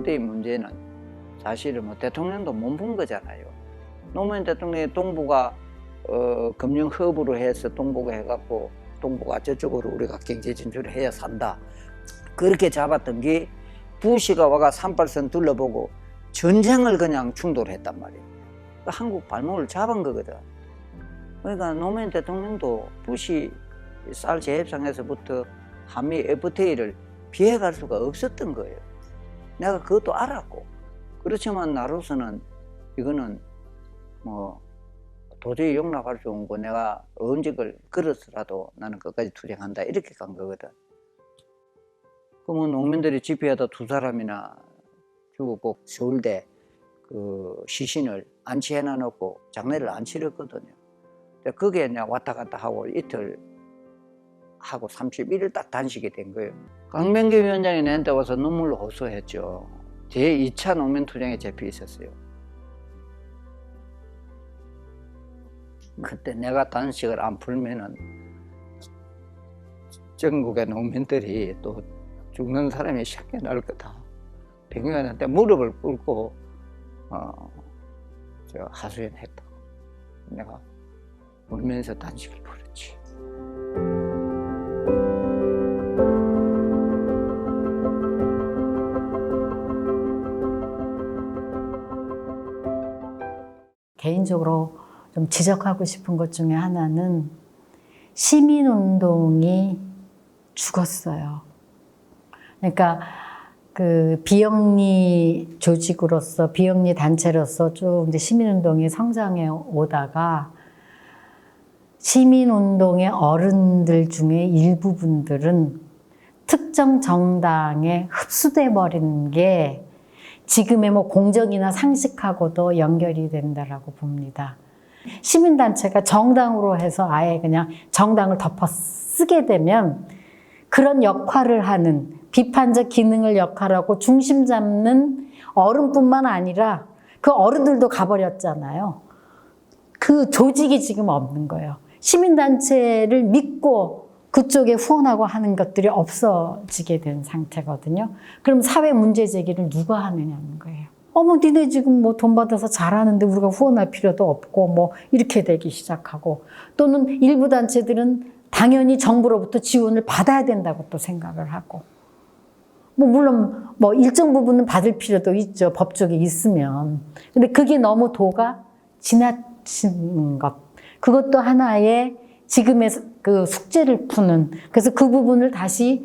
그때의 문제는 사실은 뭐 대통령도 못 본 거잖아요. 노무현 대통령의 동북아 금융 허브로 해서 동북아 해갖고 동북아 저쪽으로 우리가 경제 진출을 해야 산다. 그렇게 잡았던 게 부시가 와가 38선 둘러보고 전쟁을 그냥 충돌했단 말이에요. 그러니까 한국 발목을 잡은 거거든. 그러니까 노무현 대통령도 부시 쌀 재협상에서부터 한미 FTA를 피해갈 수가 없었던 거예요. 내가 그것도 알았고. 그렇지만 나로서는 이거는 뭐 도저히 용납할 수 없고 내가 언직을 걸어서라도 나는 끝까지 투쟁한다 이렇게 간 거거든. 그러면 농민들이 집회하다 2사람이나 죽었고 서울대 그 시신을 안치해놔 놓고 장례를 안 치렀거든요. 그게 그냥 왔다 갔다 하고 이틀 하고 31일 딱 단식이 된 거예요. 강병기 위원장이 내한테 와서 눈물로 호소했죠. 제2차 농민투쟁에 잡혀 있었어요. 그때 내가 단식을 안 풀면은 전국의 농민들이 또 죽는 사람이 생겨날 거다. 병기관한테 무릎을 꿇고 하소연했다고. 내가 울면서 단식을 풀었지. 개인적으로 좀 지적하고 싶은 것 중에 하나는 시민운동이 죽었어요. 그러니까 그 비영리 조직으로서 비영리 단체로서 쭉 이제 시민운동이 성장해 오다가 시민운동의 어른들 중에 일부분들은 특정 정당에 흡수돼 버린 게 지금의 뭐 공정이나 상식하고도 연결이 된다라고 봅니다. 시민단체가 정당으로 해서 아예 그냥 정당을 덮어 쓰게 되면 그런 역할을 하는 비판적 기능을 역할하고 중심 잡는 어른뿐만 아니라 그 어른들도 가버렸잖아요. 그 조직이 지금 없는 거예요. 시민단체를 믿고 그쪽에 후원하고 하는 것들이 없어지게 된 상태거든요. 그럼 사회 문제 제기를 누가 하느냐는 거예요. 어머, 니네 지금 뭐 돈 받아서 잘하는데 우리가 후원할 필요도 없고 뭐 이렇게 되기 시작하고, 또는 일부 단체들은 당연히 정부로부터 지원을 받아야 된다고 또 생각을 하고, 뭐 물론 뭐 일정 부분은 받을 필요도 있죠. 법적이 있으면. 근데 그게 너무 도가 지나치는 것. 그것도 하나의 지금의 그 숙제를 푸는, 그래서 그 부분을 다시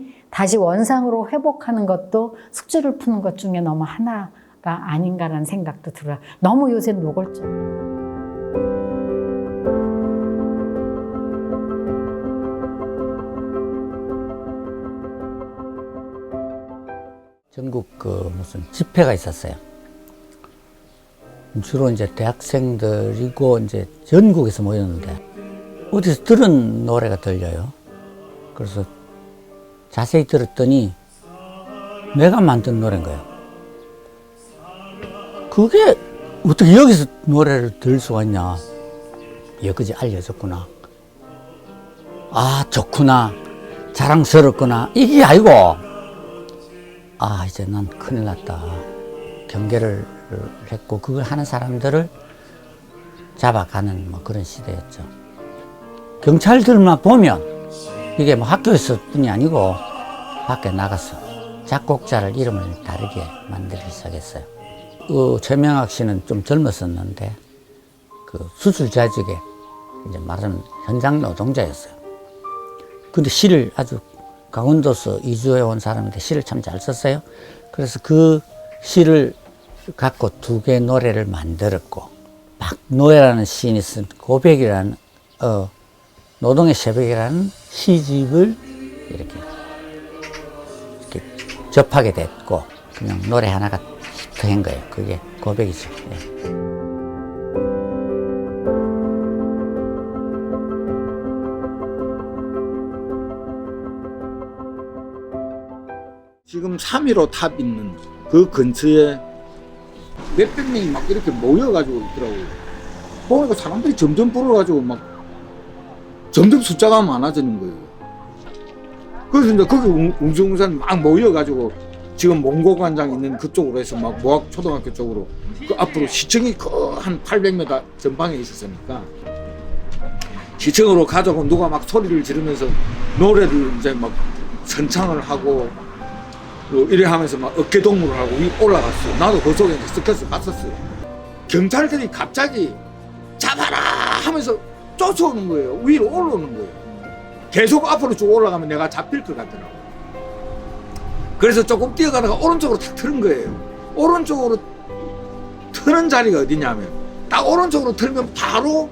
원상으로 회복하는 것도 숙제를 푸는 것 중에 너무 하나가 아닌가라는 생각도 들어요. 너무 요새 노골적. 전국 무슨 집회가 있었어요. 주로 이제 대학생들이고 이제 전국에서 모였는데 어디서 들은 노래가 들려요. 그래서 자세히 들었더니 내가 만든 노래인 거예요. 그게 어떻게 여기서 노래를 들을 수가 있냐. 여기까지 알려졌구나. 아, 좋구나. 자랑스럽구나. 이게 아니고, 아, 이제 난 큰일 났다. 경계를 했고, 그걸 하는 사람들을 잡아가는 뭐 그런 시대였죠. 경찰들만 보면, 이게 뭐 학교에서 뿐이 아니고, 밖에 나가서 작곡자를 이름을 다르게 만들기 시작했어요. 최명학 씨는 좀 젊었었는데, 그 수술자직에 이제 말하자면 현장 노동자였어요. 근데 시를 아주 강원도서 이주해 온 사람인데 시를 참 잘 썼어요. 그래서 그 시를 갖고 2개의 노래를 만들었고, 박노해라는 시인이 쓴 고백이라는 노동의 새벽이라는 시집을 이렇게 접하게 됐고, 그냥 노래 하나가 히트한 거예요. 그게 고백이죠. 예. 지금 3.15 탑 있는 그 근처에 몇백 명이 막 이렇게 모여가지고 있더라고요. 보니까 사람들이 점점 불어가지고 막 점점 숫자가 많아지는 거예요. 그래서 이제 거기 웅성웅성 막 모여가지고 지금 몽고관장 있는 그쪽으로 해서 막 모학초등학교 쪽으로 그 앞으로 시청이 한 800m 전방에 있었으니까 시청으로 가자고 누가 막 소리를 지르면서 노래를 이제 막 선창을 하고 이래 하면서 막 어깨동무를 하고 위 올라갔어요. 나도 그 속에 스커스 갔었어요. 경찰들이 갑자기 잡아라 하면서 쫓아오는 거예요. 위로 올라오는 거예요. 계속 앞으로 쭉 올라가면 내가 잡힐 것 같더라고. 그래서 조금 뛰어가다가 오른쪽으로 탁 트는 거예요. 오른쪽으로 트는 자리가 어디냐면 딱 오른쪽으로 틀면 바로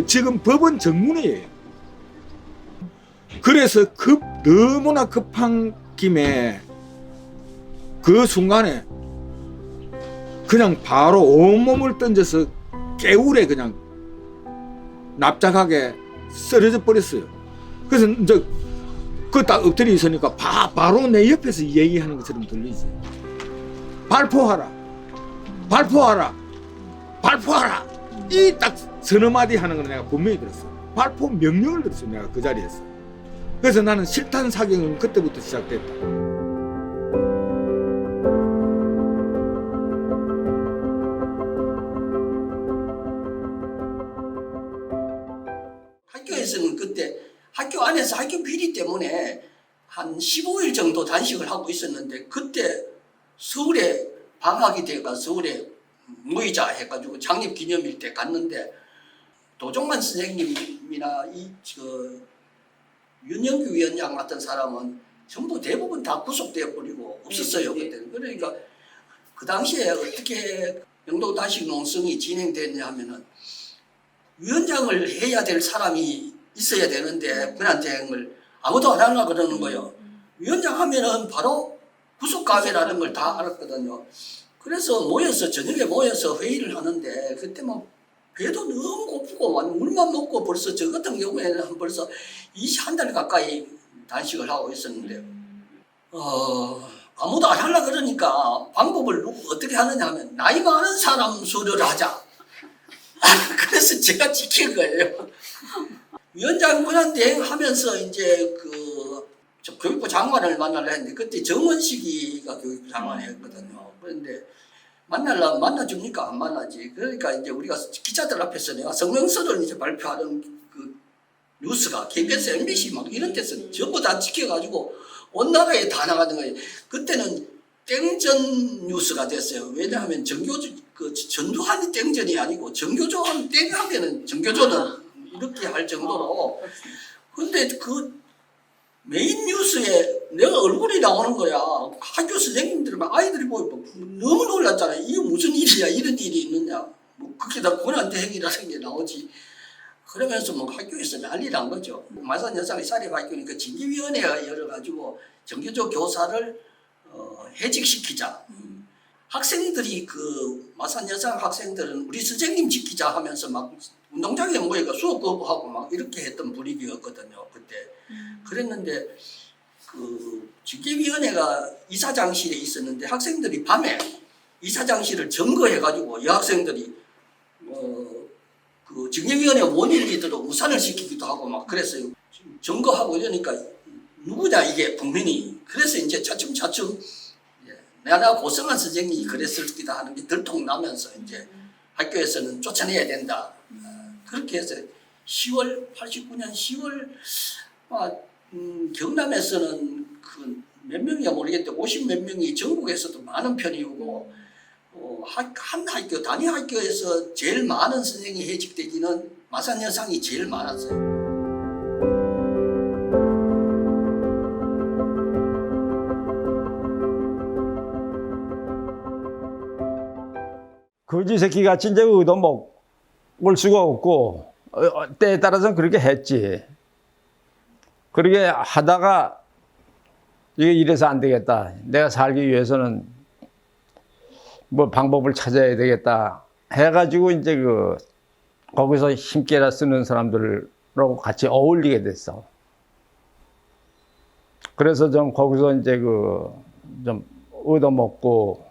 지금 법원 정문이에요. 그래서 너무나 급한 김에 그 순간에 그냥 바로 온몸을 던져서 개울에 그냥 납작하게 쓰러져 버렸어요. 그래서 이제 그 딱 엎드려 있으니까 바로 내 옆에서 얘기하는 것처럼 들리지. 발포하라, 발포하라, 발포하라. 이 딱 서너 마디 하는 걸 내가 분명히 들었어. 발포 명령을 들었어, 내가 그 자리에서. 그래서 나는 실탄 사격은 그때부터 시작됐다. 학교에서는 그때 학교 안에서 학교 비리 때문에 한 15일 정도 단식을 하고 있었는데 그때 서울에 방학이 돼가 서울에 모이자 해가지고 창립기념일 때 갔는데 도종만 선생님이나 윤영규 위원장 같은 사람은 전부 대부분 다 구속되어 버리고 없었어요. 그때는. 그러니까 그 당시에 어떻게 영도 단식 농성이 진행됐냐 하면은 위원장을 해야 될 사람이 있어야 되는데 권한대행을 아무도 안 하려고 그러는 거예요. 위원장 하면은 바로 구속감이라는 걸 다 알았거든요. 그래서 저녁에 모여서 회의를 하는데 그때 막 배도 너무 고프고 물만 먹고 벌써 저 같은 경우에는 벌써 한 달 가까이 단식을 하고 있었는데 아무도 안 하려고 그러니까 방법을 어떻게 하느냐 하면 나이 많은 사람 수를 하자. 그래서 제가 지킨 거예요. 위원장 권한대행 하면서 이제 교육부 장관을 만나려 했는데 그때 정원식이가 교육부 장관이었거든요. 그런데 만나줍니까? 안 만나지. 그러니까 이제 우리가 기자들 앞에서 내가 성명서를 이제 발표하는 그 뉴스가 KBS, MBC 막 이런 데서 전부 다 지켜가지고 온 나라에 다 나가는 거예요. 그때는 땡전 뉴스가 됐어요. 왜냐하면 전두환이 땡전이 아니고 정교조는 땡하면은 정교조는 이렇게 할 정도로. 근데 그 메인 뉴스에 내가 얼굴이 나오는 거야. 학교 선생님들 막 아이들이 보고 너무 놀랐잖아요. 이게 무슨 일이야? 이런 일이 있느냐? 뭐 그게 다 권한대행이라는 게 나오지. 그러면서 뭐 학교에서 난리 난 거죠. 마산 여상이 사립학교니까 징계위원회가 열어가지고 정교조 교사를 해직시키자. 학생들이 마산 여상 학생들은 우리 선생님 지키자 하면서 막 운동장에 모여가 수업 거부하고 막 이렇게 했던 분위기였거든요. 그때. 그랬는데 징계위원회가 이사장실에 있었는데 학생들이 밤에 이사장실을 점거해가지고 여학생들이 징계위원회 원인리더로 우산을 시키기도 하고 막 그랬어요. 점거하고 이러니까 누구냐 이게 국민이. 그래서 이제 차츰차츰 내가 고성한 선생님이 그랬을 기다 하는 게 들통나면서 이제 학교에서는 쫓아내야 된다. 그렇게 해서 89년 10월 경남에서는 몇 명이야 모르겠는데 50몇 명이 전국에서도 많은 편이고 한 학교 단위 학교에서 제일 많은 선생이 해직되기는 마산 여상이 제일 많았어요. 거지 새끼 같이 이제 의도 먹을 수가 없고 때에 따라서는 그렇게 했지. 그렇게 하다가 이게 이래서 안 되겠다. 내가 살기 위해서는 뭐 방법을 찾아야 되겠다. 해가지고 이제 거기서 힘께라 쓰는 사람들하고 같이 어울리게 됐어. 그래서 좀 거기서 이제 좀 얻어먹고.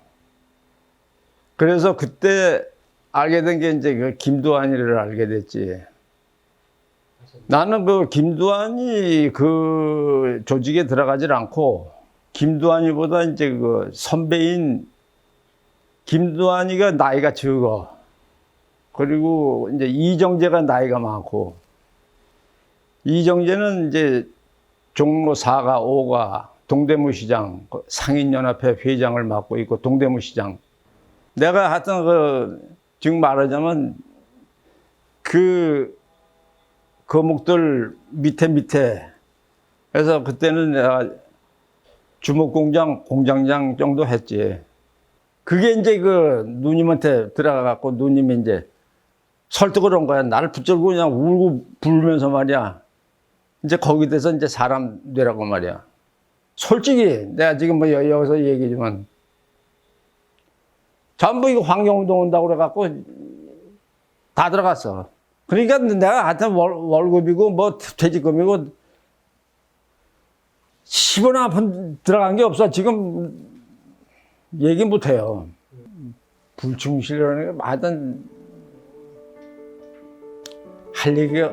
그래서 그때 알게 된 게 이제 김두한이를 알게 됐지. 나는 김두한이 그 조직에 들어가질 않고 김두한이보다 이제 그 선배인 김두한이가 나이가 적어. 그리고 이제 이정재가 나이가 많고, 이정재는 이제 종로 4가 5가 동대문시장 상인연합회 회장을 맡고 있고, 동대문시장. 내가 하여튼 지금 말하자면 그 거목들 밑에 그래서 그때는 내가 주목공장 공장장 정도 했지. 그게 이제 그 누님한테 들어가갖고 누님이 이제 설득을 한 거야. 나를 붙들고 그냥 울고 불면서 말이야. 이제 거기 돼서 이제 사람 되라고 말이야. 솔직히 내가 지금 뭐 여기서 얘기지만 전부 이거 환경운동 온다고 그래갖고 다 들어갔어. 그러니까 내가 하여튼 월급이고 뭐 퇴직금이고 10원 한 푼 들어간 게 없어. 지금 얘기 못 해요. 불충실이라는 게 하여튼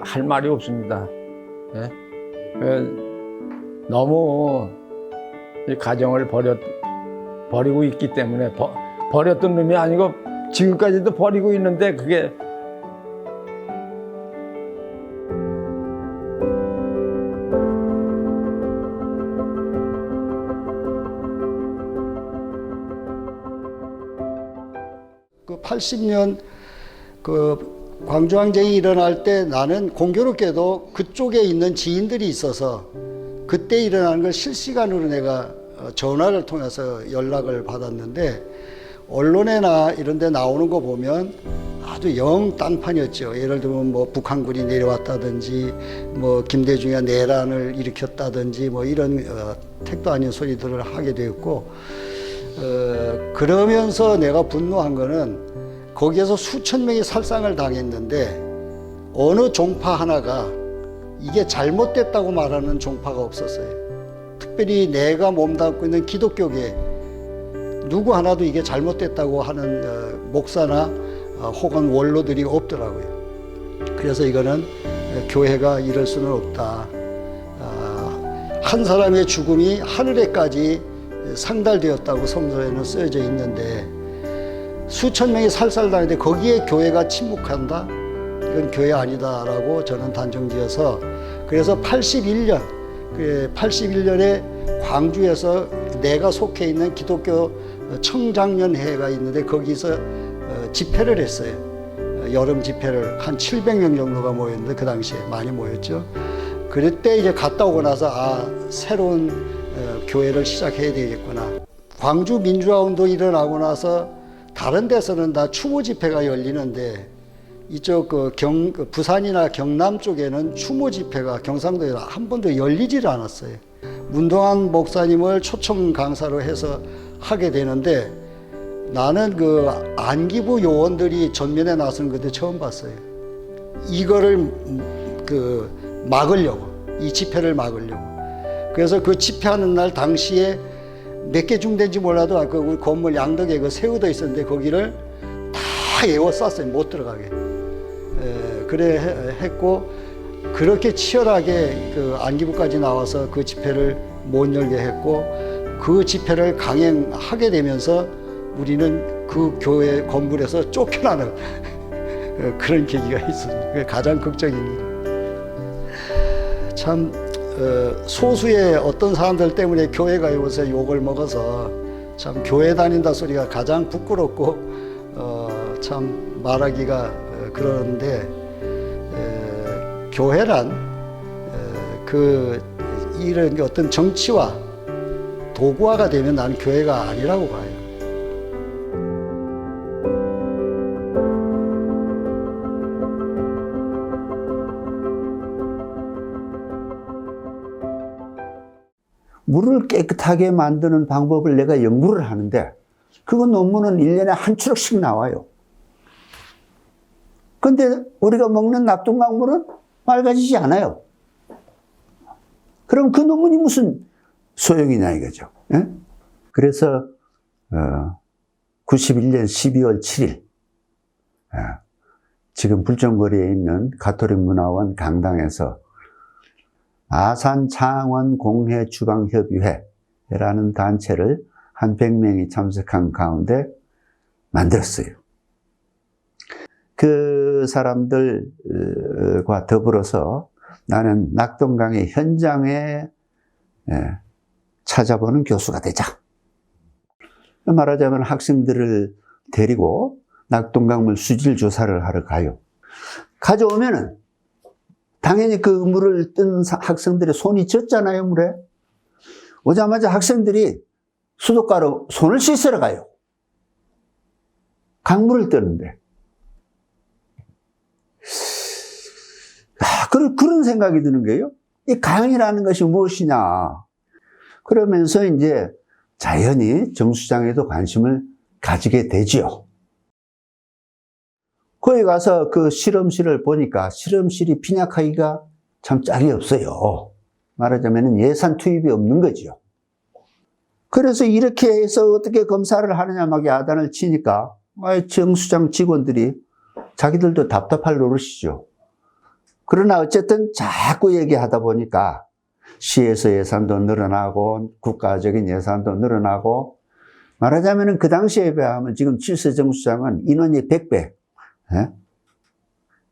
할 말이 없습니다. 예? 너무 이 가정을 버리고 있기 때문에 버렸던 놈이 아니고 지금까지도 버리고 있는데 그게 그 80년 그 광주항쟁이 일어날 때 나는 공교롭게도 그쪽에 있는 지인들이 있어서 그때 일어난 걸 실시간으로 내가 전화를 통해서 연락을 받았는데 언론에나 이런 데 나오는 거 보면 아주 영 딴판이었죠. 예를 들면 뭐 북한군이 내려왔다든지 뭐 김대중이 내란을 일으켰다든지 뭐 이런 택도 아닌 소리들을 하게 되었고 그러면서 내가 분노한 거는 거기에서 수천 명이 살상을 당했는데 어느 종파 하나가 이게 잘못됐다고 말하는 종파가 없었어요. 특별히 내가 몸담고 있는 기독교계 누구 하나도 이게 잘못됐다고 하는 목사나 혹은 원로들이 없더라고요. 그래서 이거는 교회가 이럴 수는 없다. 한 사람의 죽음이 하늘에까지 상달되었다고 성서에는 쓰여져 있는데 수천 명이 살살당했는데 거기에 교회가 침묵한다? 이건 교회 아니다라고 저는 단정지어서 그래서 81년에 광주에서 내가 속해 있는 기독교 청장년회가 있는데 거기서 집회를 했어요. 여름 집회를 한 700명 정도가 모였는데 그 당시에 많이 모였죠. 그때 이제 갔다 오고 나서 새로운 교회를 시작해야 되겠구나. 광주 민주화 운동이 일어나고 나서 다른 데서는 다 추모 집회가 열리는데 이쪽 부산이나 경남 쪽에는 추모 집회가 경상도에 한 번도 열리질 않았어요. 문동환 목사님을 초청 강사로 해서 하게 되는데 나는 그 안기부 요원들이 전면에 나서는 그때 처음 봤어요. 이거를 막으려고, 이 집회를 막으려고. 그래서 그 집회하는 날 당시에 몇 개 중대인지 몰라도 우리 건물 양덕에 그 세워져 있었는데 거기를 다 에워쌌어요. 못 들어가게. 그래 했고 그렇게 치열하게 그 안기부까지 나와서 그 집회를 못 열게 했고 그 집회를 강행하게 되면서 우리는 그 교회 건물에서 쫓겨나는 그런 계기가 있었습니다. 그게 가장 극적인 일. 참 소수의 어떤 사람들 때문에 교회가 요새 욕을 먹어서 참 교회 다닌다 소리가 가장 부끄럽고 참 말하기가 그러는데 교회란 이런 어떤 정치와 도구화가 되면 나는 교회가 아니라고 봐요. 물을 깨끗하게 만드는 방법을 내가 연구를 하는데 그 논문은 1년에 한 추럭씩 나와요. 근데 우리가 먹는 납동강물은 맑아지지 않아요. 그럼 그 논문이 무슨 소용이냐 이거죠. 예? 그래서 91년 12월 7일 지금 불정거리에 있는 가톨릭 문화원 강당에서 아산 창원 공회 주방협의회 단체를 한 100명이 참석한 가운데 만들었어요. 그 사람들과 더불어서 나는 낙동강의 현장에 찾아보는 교수가 되자. 말하자면 학생들을 데리고 낙동강물 수질 조사를 하러 가요. 가져오면은 당연히 그 물을 뜬 학생들의 손이 젖잖아요, 물에. 오자마자 학생들이 수도가로 손을 씻으러 가요. 강물을 뜨는데. 그런 생각이 드는 거예요. 이 강이라는 것이 무엇이냐. 그러면서 이제 자연히 정수장에도 관심을 가지게 되지요. 거기 가서 그 실험실을 보니까 실험실이 빈약하기가 참 짝이 없어요. 말하자면 예산 투입이 없는 거죠. 그래서 이렇게 해서 어떻게 검사를 하느냐 막 야단을 치니까 정수장 직원들이 자기들도 답답할 노릇이죠. 그러나 어쨌든 자꾸 얘기하다 보니까 시에서 예산도 늘어나고 국가적인 예산도 늘어나고 말하자면 그 당시에 비하면 지금 칠세정수장은 인원이 100배,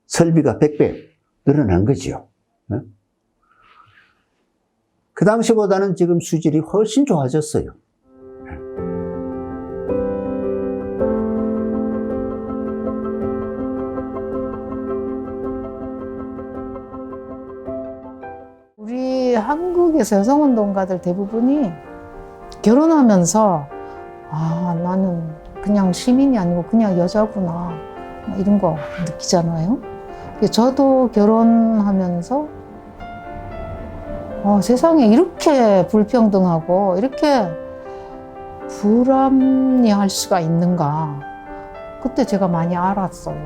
설비가 100배 늘어난 거죠. 그 당시보다는 지금 수질이 훨씬 좋아졌어요. 우리 한국에서 여성운동가들 대부분이 결혼하면서 나는 그냥 시민이 아니고 그냥 여자구나 이런 거 느끼잖아요. 저도 결혼하면서 세상에 이렇게 불평등하고 이렇게 불합리할 수가 있는가. 그때 제가 많이 알았어요.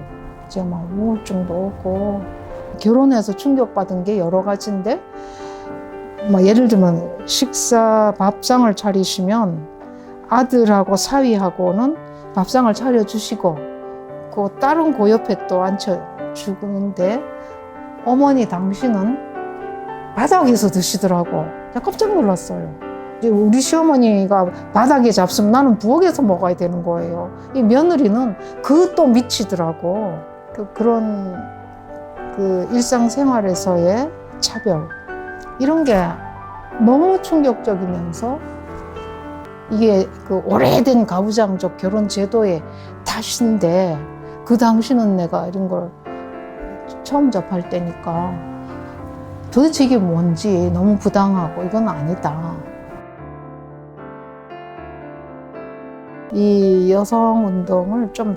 이제 막 우울증도 오고 결혼해서 충격받은 게 여러 가지인데 예를 들면 식사 밥상을 차리시면 아들하고 사위하고는 밥상을 차려주시고 그 다른 그 옆에 또 앉혀주는데 어머니 당신은 바닥에서 드시더라고. 깜짝 놀랐어요. 우리 시어머니가 바닥에 잡수면 나는 부엌에서 먹어야 되는 거예요. 이 며느리는 그 또 미치더라고. 그런 일상생활에서의 차별 이런 게 너무 충격적이면서 이게 그 오래된 가부장적 결혼 제도의 탓인데 그 당시는 내가 이런 걸 처음 접할 때니까 도대체 이게 뭔지 너무 부당하고 이건 아니다. 이 여성운동을 좀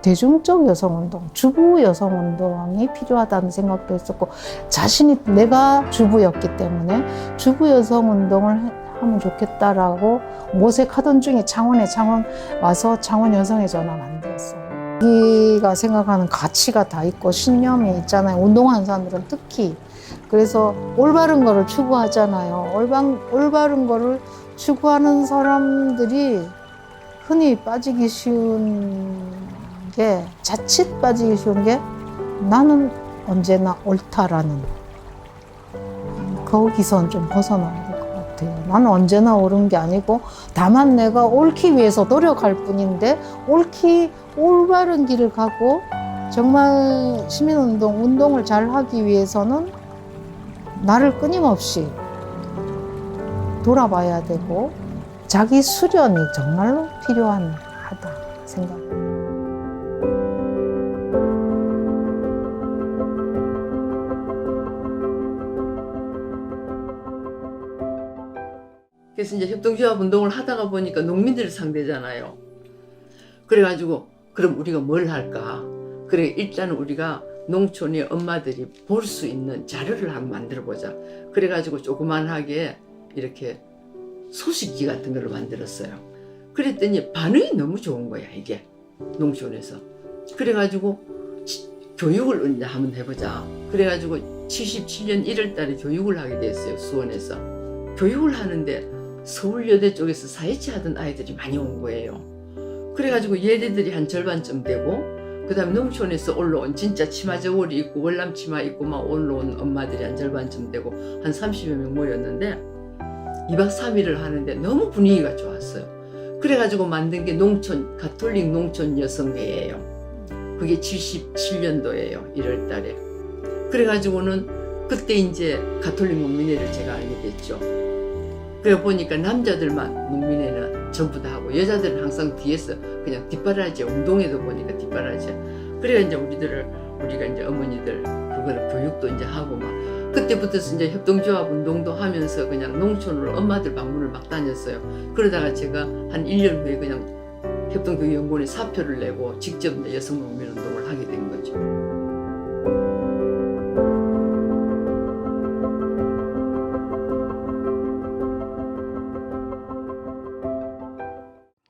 대중적 여성운동, 주부 여성운동이 필요하다는 생각도 했었고 자신이 내가 주부였기 때문에 주부 여성운동을 하면 좋겠다라고 모색하던 중에 창원 와서 창원 여성의 전화 만들었어요. 자기가 생각하는 가치가 다 있고 신념이 있잖아요. 운동하는 사람들은 특히. 그래서 올바른 거를 추구하잖아요. 올바른 거를 추구하는 사람들이 흔히 빠지기 쉬운 게 자칫 빠지기 쉬운 게 나는 언제나 옳다라는 거기선 좀 벗어나야 될 것 같아요. 나는 언제나 옳은 게 아니고 다만 내가 옳기 위해서 노력할 뿐인데 올바른 길을 가고 정말 운동을 잘 하기 위해서는 나를 끊임없이 돌아봐야 되고 자기 수련이 정말로 필요하다 생각합니다. 그래서 이제 협동조합 운동을 하다가 보니까 농민들을 상대잖아요. 그래가지고 그럼 우리가 뭘 할까? 그래 일단은 우리가 농촌의 엄마들이 볼 수 있는 자료를 한번 만들어보자. 그래가지고 조그만하게 이렇게 소식지 같은 걸 만들었어요. 그랬더니 반응이 너무 좋은 거야 이게 농촌에서. 그래가지고 교육을 이제 한번 해보자. 그래가지고 77년 1월 달에 교육을 하게 됐어요. 수원에서. 교육을 하는데 서울여대 쪽에서 사회치 하던 아이들이 많이 온 거예요. 그래가지고 얘네들이 한 절반쯤 되고 그 다음에 농촌에서 올라온 진짜 치마 저고리 입고 월남 치마 입고 막 올라온 엄마들이 한 절반쯤 되고 한 30여 명 모였는데 2박 3일을 하는데 너무 분위기가 좋았어요. 그래가지고 만든 게 농촌, 가톨릭 농촌 여성회예요. 그게 77년도예요. 1월 달에. 그래가지고는 그때 이제 가톨릭 농민회를 제가 알게 됐죠. 그래 보니까 남자들만 농민회는 전부 다 하고 여자들은 항상 뒤에서 그냥 뒷바라지, 운동회도 보니까 뒷바라지. 그래 이제 우리가 이제 어머니들 그거를 교육도 이제 하고 막 그때부터 이제 협동조합 운동도 하면서 그냥 농촌으로 엄마들 방문을 막 다녔어요. 그러다가 제가 한 1년 후에 그냥 협동교육연구원에 사표를 내고 직접 이제 여성농민 운동을 하게 된 거죠.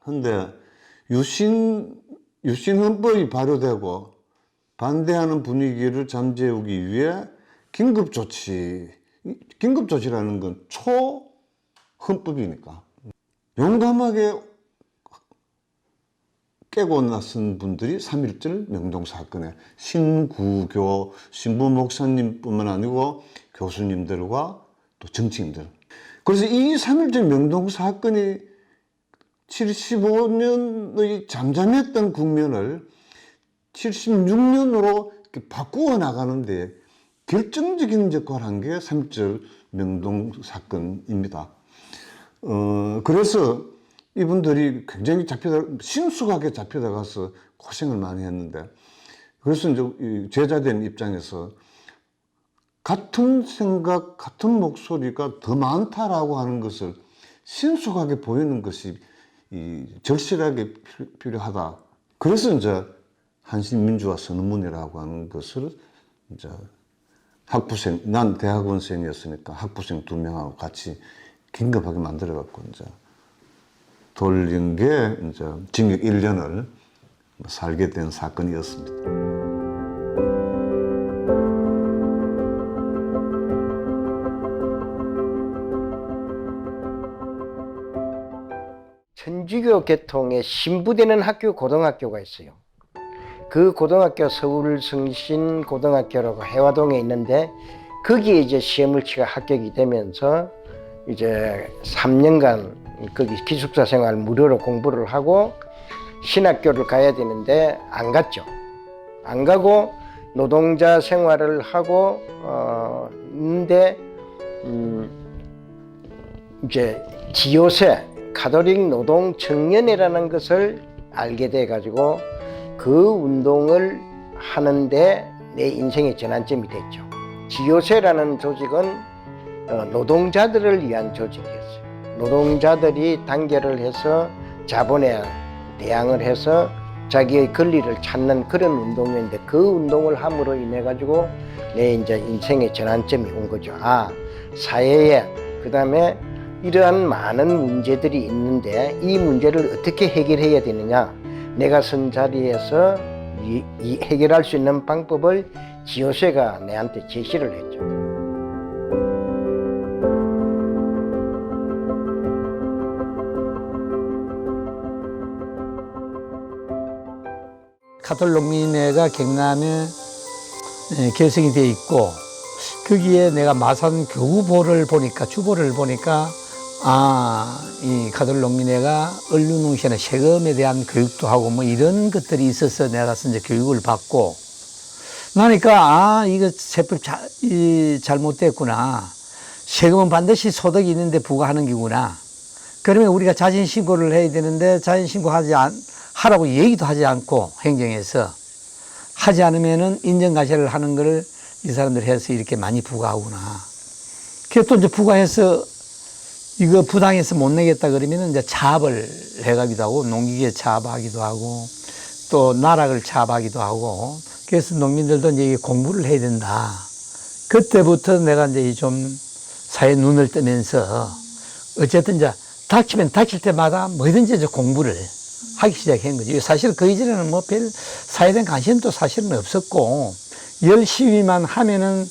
근데 유신헌법이 발효되고 반대하는 분위기를 잠재우기 위해 긴급조치라는 건 초헌법이니까 용감하게 깨고 나선 분들이 3.1절 명동사건에 신구교 신부 목사님뿐만 아니고 교수님들과 또 정치인들. 그래서 이 3.1절 명동사건이 75년의 잠잠했던 국면을 76년으로 바꾸어 나가는데 결정적인 역할을 한 게 3.1절 명동사건입니다. 그래서 이분들이 굉장히 신속하게 잡혀다가서 고생을 많이 했는데, 그래서 이제 제자된 입장에서 같은 생각, 같은 목소리가 더 많다라고 하는 것을 신속하게 보이는 것이 절실하게 필요하다. 그래서 이제 한신민주화 선언문이라고 하는 것을 이제 난 대학원생이었으니까 학부생 2명하고 같이 긴급하게 만들어갖고 이제 돌린 게 이제 징역 1년을 살게 된 사건이었습니다. 천주교 계통에 신부되는 학교, 고등학교가 있어요. 그 고등학교 서울 성신 고등학교라고 해화동에 있는데 거기에 이제 시험을 치가 합격이 되면서 이제 3년간 거기 기숙사 생활 무료로 공부를 하고 신학교를 가야 되는데 안 갔죠. 안 가고 노동자 생활을 하고 있는데 이제 지요새 가톨릭 노동 청년회라는 것을 알게 돼 가지고 그 운동을 하는데 내 인생의 전환점이 됐죠. 지요새라는 조직은 노동자들을 위한 조직이었어요. 노동자들이 단결을 해서 자본에 대항을 해서 자기의 권리를 찾는 그런 운동이었는데 그 운동을 함으로 인해 가지고 내 이제 인생의 전환점이 온 거죠. 사회에 그다음에 이러한 많은 문제들이 있는데 이 문제를 어떻게 해결해야 되느냐, 내가 선 자리에서 해결할 수 있는 방법을 지요새가 내한테 제시를 했죠. 가톨농민회가 경남에 결성이 되어 있고, 거기에 내가 마산 교구보를 보니까, 주보를 보니까 이 가톨농민회가 언류농시나 세금에 대한 교육도 하고 뭐 이런 것들이 있어서 내가 가서 이제 교육을 받고 나니까 이거 세법 잘못됐구나. 세금은 반드시 소득이 있는데 부과하는 기구나. 그러면 우리가 자진신고를 해야 되는데 자진신고 하라고 얘기도 하지 않고 행정에서 하지 않으면은 인정가세를 하는 거를 이 사람들 해서 이렇게 많이 부과하구나. 그래서 또 이제 부과해서 이거 부당해서 못 내겠다 그러면은 이제 차압을 해가기도 하고, 농기계 차압하기도 하고, 또 나락을 차압하기도 하고, 그래서 농민들도 이제 공부를 해야 된다. 그때부터 내가 이제 좀 사회에 눈을 뜨면서 어쨌든 이제 닥치면 닥칠 때마다 뭐든지 이제 공부를 하기 시작한 거죠. 사실 그 이전에는 뭐 별 사회에 대한 관심도 사실은 없었고, 열심히만 하면은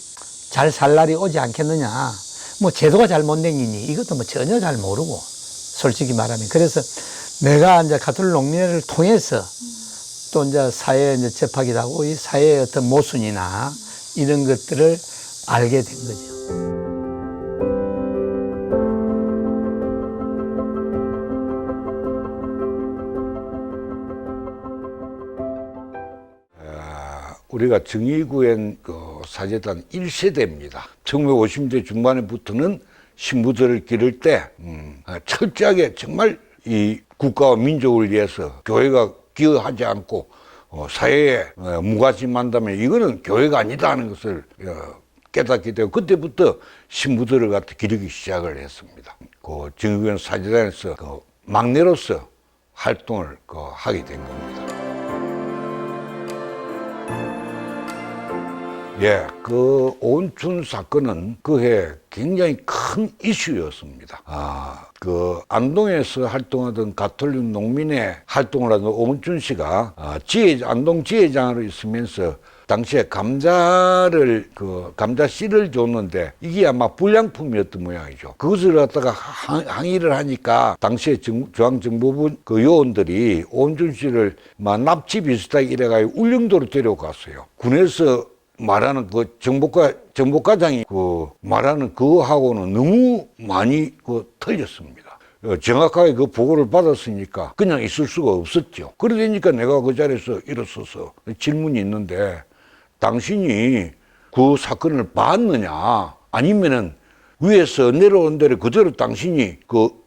잘 살 날이 오지 않겠느냐. 뭐 제도가 잘 못 생기니 이것도 뭐 전혀 잘 모르고, 솔직히 말하면. 그래서 내가 이제 가톨릭 농민회를 통해서 또 이제 사회에 이제 접하기도 하고, 이 사회의 어떤 모순이나 이런 것들을 알게 된 거죠. 우리가 정의구현 그 사제단 1세대입니다. 1950대 중반에부터는 신부들을 기를 때 철저하게 정말 이 국가와 민족을 위해서 교회가 기여하지 않고 사회에 무관심한다면 이거는 교회가 아니다 하는 것을 깨닫게 되고 그때부터 신부들을 갖다 기르기 시작을 했습니다. 그 정의구현 사제단에서 그 막내로서 활동을 하게 된 겁니다. 예, 그 오은춘 사건은 그해 굉장히 큰 이슈였습니다. 그 안동에서 활동하던 가톨릭 농민의 활동을 하던 오은춘 씨가 안동 지회장으로 있으면서 당시에 감자를 감자 씨를 줬는데 이게 아마 불량품이었던 모양이죠. 그것을 갖다가 항의를 하니까 당시에 중앙정보부 그 요원들이 오은춘 씨를 막 납치 비슷하게 이래가지고 울릉도로 데려갔어요. 군에서 말하는 그 정보과장이 그 말하는 그거하고는 너무 많이 틀렸습니다. 정확하게 그 보고를 받았으니까 그냥 있을 수가 없었죠. 그러니까 내가 그 자리에서 일어서서 질문이 있는데 당신이 그 사건을 봤느냐 아니면은 위에서 내려온 대로 그대로 당신이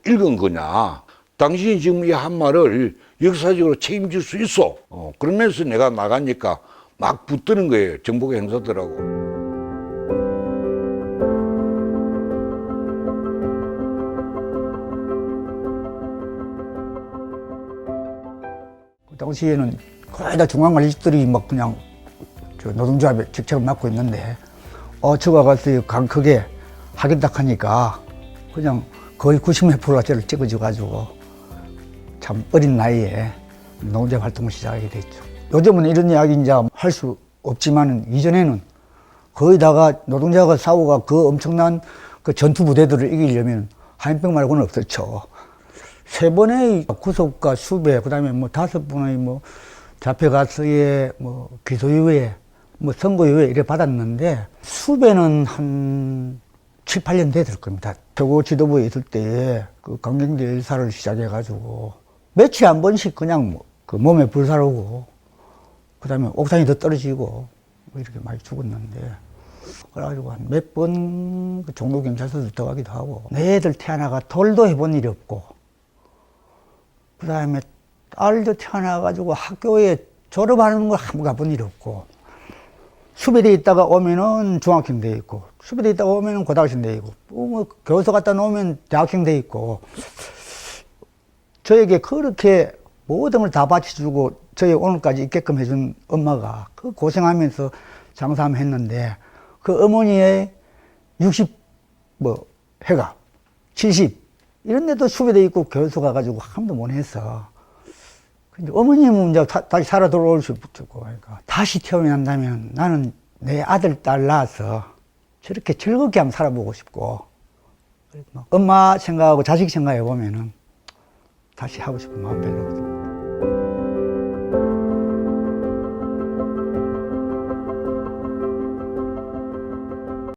읽은 거냐 당신이 지금 이 한 말을 역사적으로 책임질 수 있어. 그러면서 내가 나가니까 막 붙드는 거예요. 정보가 형사들하고. 그 당시에는 거의 다 중앙관리직들이 막 그냥 저 노동조합의 직책을 맡고 있는데 저가 가서 강 크게 하겠다 하니까 그냥 거의 90몇 프로가 저를 찍어줘가지고 참 어린 나이에 노동조합 활동을 시작하게 됐죠. 요즘은 이런 이야기 이제 할 수 없지만 이전에는 거의다가 노동자가 싸우가 그 엄청난 그 전투 부대들을 이기려면 하인병 말고는 없었죠. 3번의 구속과 수배, 그 다음에 뭐 5번의 뭐 잡혀가서의 뭐 기소유예, 뭐 선고유예 이래 받았는데 수배는 한 7, 8년 됐을 겁니다. 최고 지도부에 있을 때에 그 강경대 일사를 시작해가지고 며칠 한 번씩 그냥 뭐 그 몸에 불사르고 그 다음에 옥상이 더 떨어지고 뭐 이렇게 많이 죽었는데 그래가지고 한 몇 번 그 종로경찰서도 들어가기도 하고 내 애들 태어나가 돌도 해본 일이 없고 그 다음에 딸도 태어나가지고 학교에 졸업하는 걸 한 번 가본 일이 없고 수배대 있다가 오면은 중학생 돼 있고 수배대 있다가 오면은 고등학생 돼 있고 뭐 교수 갔다 놓으면 대학생 돼 있고 저에게 그렇게 모든 걸 다 바쳐주고 저희 오늘까지 있게끔 해준 엄마가 그 고생하면서 장사했는데 그 어머니의 60 뭐 해가 70 이런 데도 수배돼 있고 교수 가가지고 한 번도 못 했어. 근데 어머님은 이제 다시 살아 돌아올 수 없고 그러니까 다시 태어난다면 나는 내 아들 딸 낳아서 저렇게 즐겁게 한번 살아보고 싶고 엄마 생각하고 자식 생각해 보면은 다시 하고 싶은 마음 별로 없어.